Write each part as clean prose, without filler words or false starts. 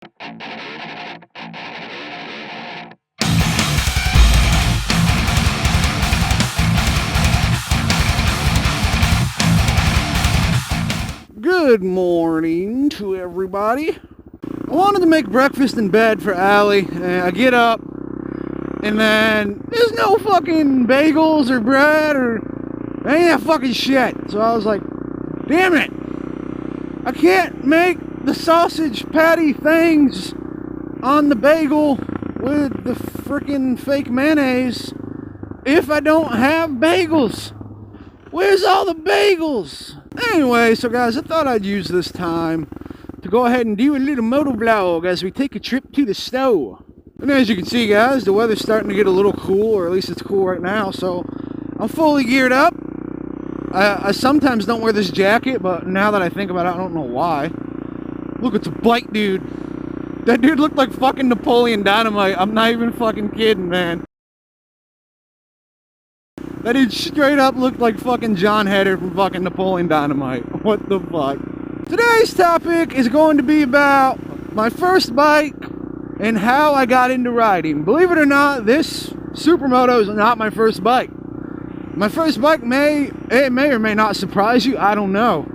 Good morning to everybody. I wanted to make breakfast in bed for Allie, and I get up, and then there's no fucking bagels or bread or any of that fucking shit. So I was like, damn it, I can't make the sausage patty things on the bagel with the freaking fake mayonnaise if I don't have bagels. Where's all the bagels? Anyway, so guys, I thought I'd use this time to go ahead and do a little motovlog as we take a trip to the snow. And as you can see, guys, the weather's starting to get a little cool, or at least it's cool right now, so I'm fully geared up. I sometimes don't wear this jacket, but now that I think about it, I don't know why. Look, it's a bike dude. That dude looked like fucking Napoleon Dynamite. I'm not even fucking kidding, man. That dude straight up looked like fucking John Heder from fucking Napoleon Dynamite. What the fuck? Today's topic is going to be about my first bike and how I got into riding. Believe it or not, this Supermoto is not my first bike. My first bike may or may not surprise you. I don't know.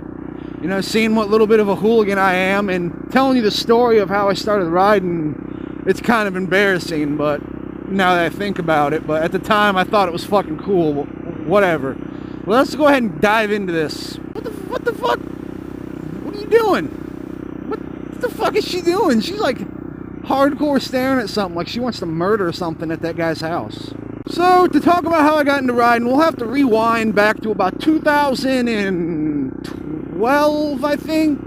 You know, seeing what little bit of a hooligan I am and telling you the story of how I started riding, it's kind of embarrassing, but now that I think about it, but at the time I thought it was fucking cool. Whatever. Well, let's go ahead and dive into this. What the fuck? What are you doing? What the fuck is she doing? She's like hardcore staring at something like she wants to murder something at that guy's house. So to talk about how I got into riding, we'll have to rewind back to about 2012, I think.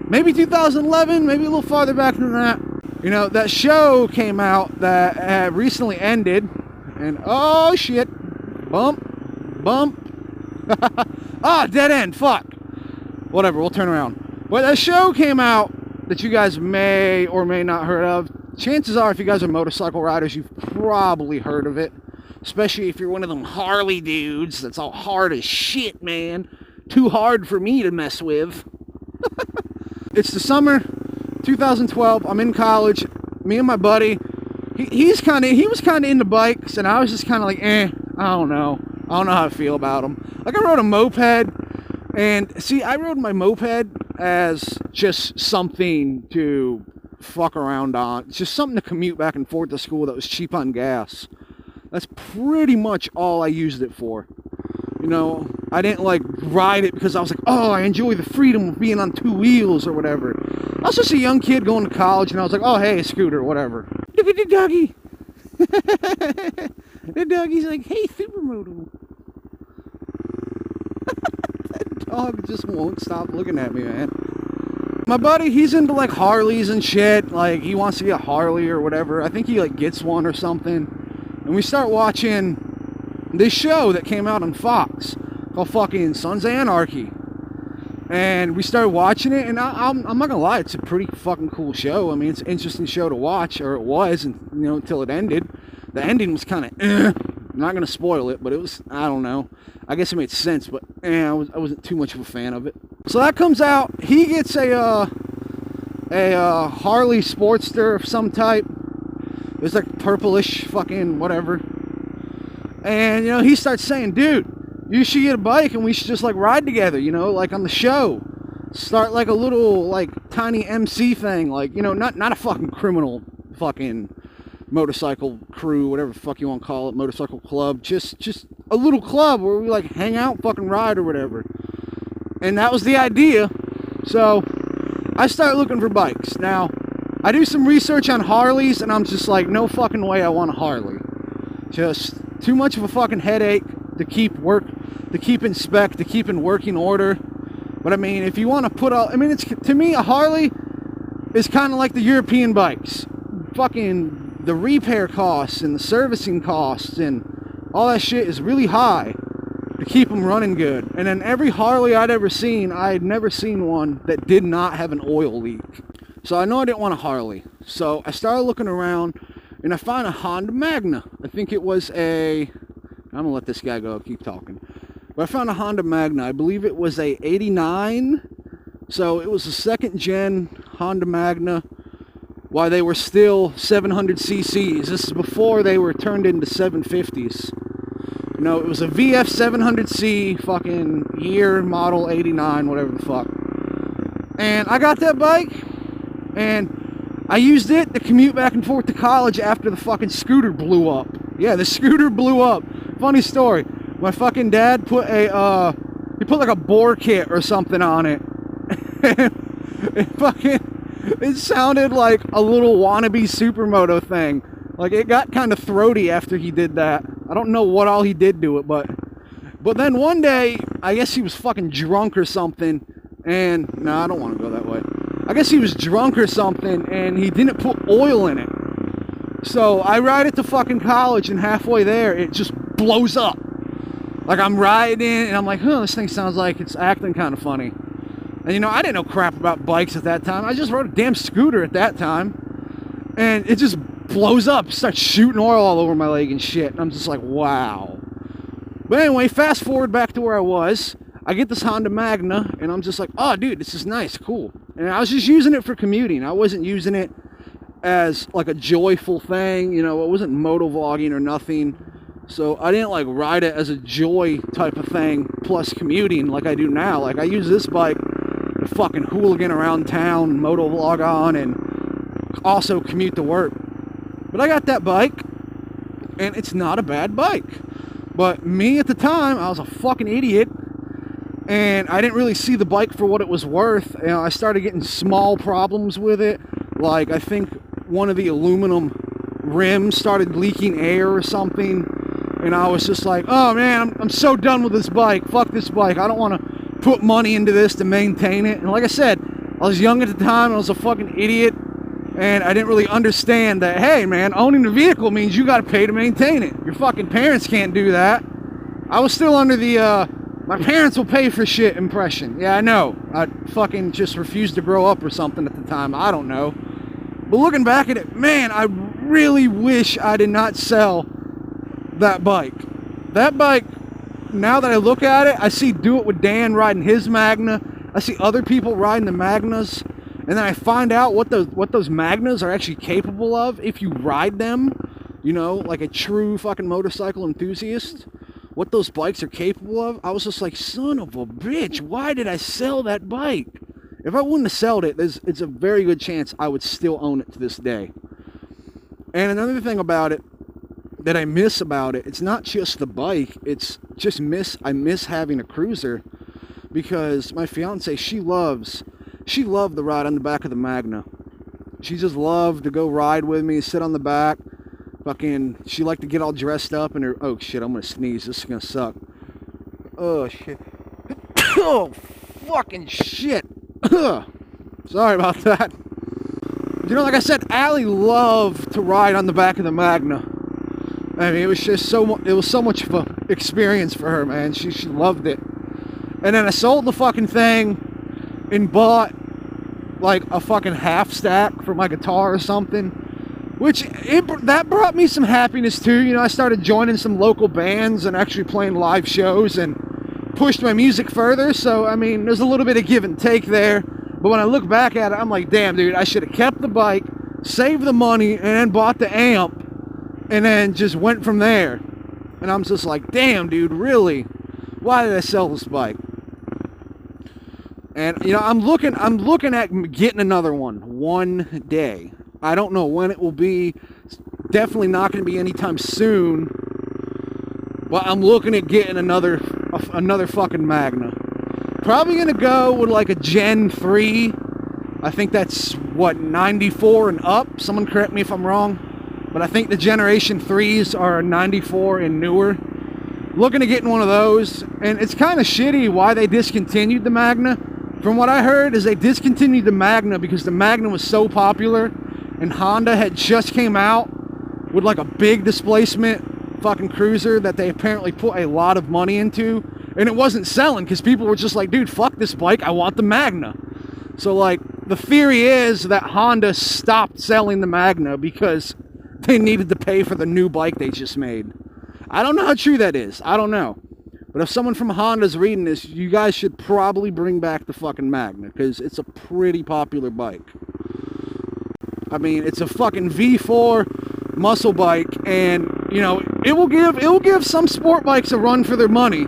Maybe 2011, maybe a little farther back than that. You know, that show came out that recently ended, and oh shit, bump. Ah, dead end, fuck. Whatever, we'll turn around. But that show came out that you guys may or may not heard of. Chances are, if you guys are motorcycle riders, you've probably heard of it. Especially if you're one of them Harley dudes that's all hard as shit, man. Too hard for me to mess with. It's the summer 2012, I'm in college, me and my buddy, he was kind of into bikes, and I was just kind of like, I don't know how I feel about them. Like, I rode a moped, and see, I rode my moped as just something to fuck around on. It's just something to commute back and forth to school that was cheap on gas. That's pretty much all I used it for. You know, I didn't like ride it because I was like, oh, I enjoy the freedom of being on two wheels or whatever. I was just a young kid going to college, and I was like, oh, hey, scooter, whatever. Look at the doggy. The doggy's like, hey, Supermoto. That dog just won't stop looking at me, man. My buddy, he's into like Harleys and shit. Like, he wants to get a Harley or whatever. I think he like gets one or something. And we start watching this show that came out on Fox called fucking Sons of Anarchy. And we started watching it, and I'm not gonna lie, it's a pretty fucking cool show. I mean, it's an interesting show to watch, or it was, and you know, until it ended. The ending was kind of I'm not gonna spoil it, but it was, I don't know, I guess it made sense, but I wasn't too much of a fan of it. So that comes out, he gets a Harley Sportster of some type. It was like purplish fucking whatever. And you know, he starts saying, dude, you should get a bike and we should just like ride together, you know, like on the show. Start like a little like tiny MC thing, like, you know, not a fucking criminal fucking motorcycle crew, whatever the fuck you want to call it, motorcycle club, just a little club where we like hang out, fucking ride or whatever. And that was the idea. So I start looking for bikes. Now, I do some research on Harleys, and I'm just like, no fucking way I want a Harley. Just too much of a fucking headache to keep in spec, to keep in working order. But I mean, if you want to put all, I mean, it's, to me, a Harley is kind of like the European bikes. Fucking the repair costs and the servicing costs and all that shit is really high to keep them running good. And then every Harley I'd ever seen, I had never seen one that did not have an oil leak. So I know I didn't want a Harley. So I started looking around, and I found a Honda Magna. I think it was I'm gonna let this guy go, keep talking. But I found a Honda Magna. I believe it was a 89. So it was a second gen Honda Magna. while they were still 700 cc's. This is before they were turned into 750s. You know, it was a VF 700C, fucking year, model 89, whatever the fuck. And I got that bike, and I used it to commute back and forth to college after the fucking scooter blew up. Yeah, the scooter blew up. Funny story. My fucking dad put a, he put like a bore kit or something on it. It sounded like a little wannabe Supermoto thing. Like, it got kind of throaty after he did that. I don't know what all he did to it, but then one day, I guess he was fucking drunk or something, and, no, I don't want to go that way. I guess he was drunk or something, and he didn't put oil in it. So, I ride it to fucking college, and halfway there, it just blows up. Like, I'm riding, and I'm like, huh, this thing sounds like it's acting kind of funny. And, you know, I didn't know crap about bikes at that time. I just rode a damn scooter at that time, and it just blows up, starts shooting oil all over my leg and shit, and I'm just like, wow. But anyway, fast forward back to where I was. I get this Honda Magna, and I'm just like, oh, dude, this is nice, cool. And I was just using it for commuting. I wasn't using it as, like, a joyful thing, you know, it wasn't motovlogging or nothing. So I didn't, like, ride it as a joy type of thing, plus commuting like I do now. Like, I use this bike to fucking hooligan around town, motovlog on, and also commute to work. But I got that bike, and it's not a bad bike. But me at the time, I was a fucking idiot, and I didn't really see the bike for what it was worth. You know, I started getting small problems with it. Like, I think one of the aluminum rims started leaking air or something, and I was just like, oh man, I'm so done with this bike. Fuck this bike. I don't want to put money into this to maintain it. And like I said, I was young at the time, I was a fucking idiot. And I didn't really understand that, hey man, owning a vehicle means you got to pay to maintain it. Your fucking parents can't do that. I was still under the, my parents will pay for shit impression. Yeah, I know. I fucking just refused to grow up or something at the time. I don't know. But looking back at it, man, I really wish I did not sell that bike. That bike, now that I look at it, I see Do It With Dan riding his Magna. I see other people riding the Magnas. And then I find out what those Magnas are actually capable of if you ride them, you know, like a true fucking motorcycle enthusiast. What those bikes are capable of. I was just like, son of a bitch, why did I sell that bike? If I wouldn't have sold it, it's a very good chance I would still own it to this day. And another thing about it that I miss about it, it's not just the bike, it's just I miss having a cruiser, because my fiance, she loved the ride on the back of the Magna. She just loved to go ride with me, sit on the back. Fucking, she liked to get all dressed up in her, oh shit, I'm gonna sneeze, this is gonna suck. Oh shit. Oh, fucking shit. Sorry about that. You know, like I said, Allie loved to ride on the back of the Magna. I mean, it was just so much of an experience for her, man. She loved it. And then I sold the fucking thing and bought like a fucking half stack for my guitar or something, which that brought me some happiness too. You know, I started joining some local bands and actually playing live shows and pushed my music further. So I mean, there's a little bit of give and take there, but when I look back at it, I'm like, damn dude, I should have kept the bike, saved the money, and then bought the amp, and then just went from there. And I'm just like, damn dude, really, why did I sell this bike? And, you know, I'm looking at getting another one day. I don't know when it will be. It's definitely not going to be anytime soon. But I'm looking at getting another fucking Magna. Probably going to go with like a Gen 3. I think that's, what, 94 and up? Someone correct me if I'm wrong. But I think the Generation 3s are 94 and newer. Looking at getting one of those. And it's kind of shitty why they discontinued the Magna. From what I heard is they discontinued the Magna because the Magna was so popular and Honda had just came out with like a big displacement fucking cruiser that they apparently put a lot of money into, and it wasn't selling because people were just like, dude, fuck this bike, I want the Magna. So like the theory is that Honda stopped selling the Magna because they needed to pay for the new bike they just made. I don't know how true that is. I don't know. But if someone from Honda's reading this, you guys should probably bring back the fucking Magna, because it's a pretty popular bike. I mean, it's a fucking V4 muscle bike, and you know, it will give some sport bikes a run for their money.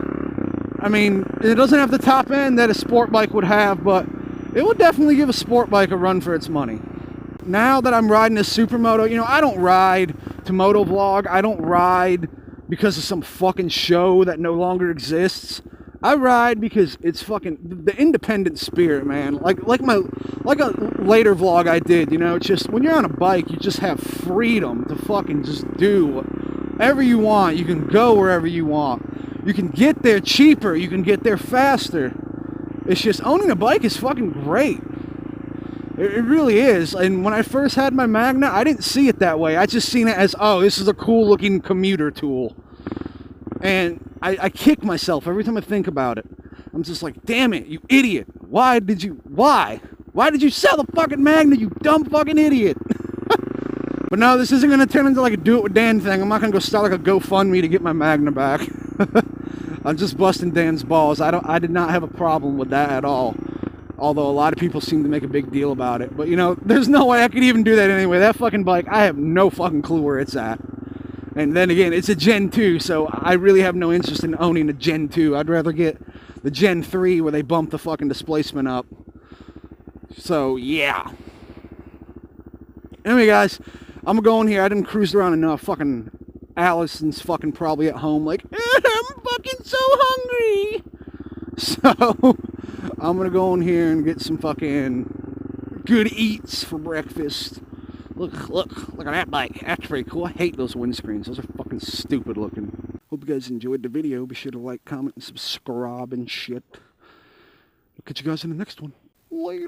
I mean, it doesn't have the top end that a sport bike would have, but it would definitely give a sport bike a run for its money. Now that I'm riding a supermoto, you know, I don't ride to motovlog. I don't ride because of some fucking show that no longer exists. I ride because it's fucking the independent spirit, man. Like a later vlog I did, you know, it's just when you're on a bike, you just have freedom to fucking just do whatever you want. You can go wherever you want. You can get there cheaper. You can get there faster. It's just owning a bike is fucking great. It really is. And when I first had my Magna, I didn't see it that way. I just seen it as, oh, this is a cool looking commuter tool. And I kick myself every time I think about it. I'm just like, damn it, you idiot. Why did you sell the fucking Magna, you dumb fucking idiot? But no, this isn't going to turn into like a do it with Dan thing. I'm not going to go start like a GoFundMe to get my Magna back. I'm just busting Dan's balls. I did not have a problem with that at all. Although a lot of people seem to make a big deal about it. But you know, there's no way I could even do that anyway. That fucking bike, I have no fucking clue where it's at. And then again, it's a Gen 2, so I really have no interest in owning a Gen 2. I'd rather get the Gen 3 where they bump the fucking displacement up. So, yeah. Anyway, guys, I'm going here. I didn't cruise around enough. Fucking Allison's fucking probably at home like, I'm fucking so hungry. So, I'm going to go in here and get some fucking good eats for breakfast. Look at that bike. That's pretty cool. I hate those windscreens. Those are fucking stupid looking. Hope you guys enjoyed the video. Be sure to like, comment, and subscribe and shit. I'll catch you guys in the next one. Later.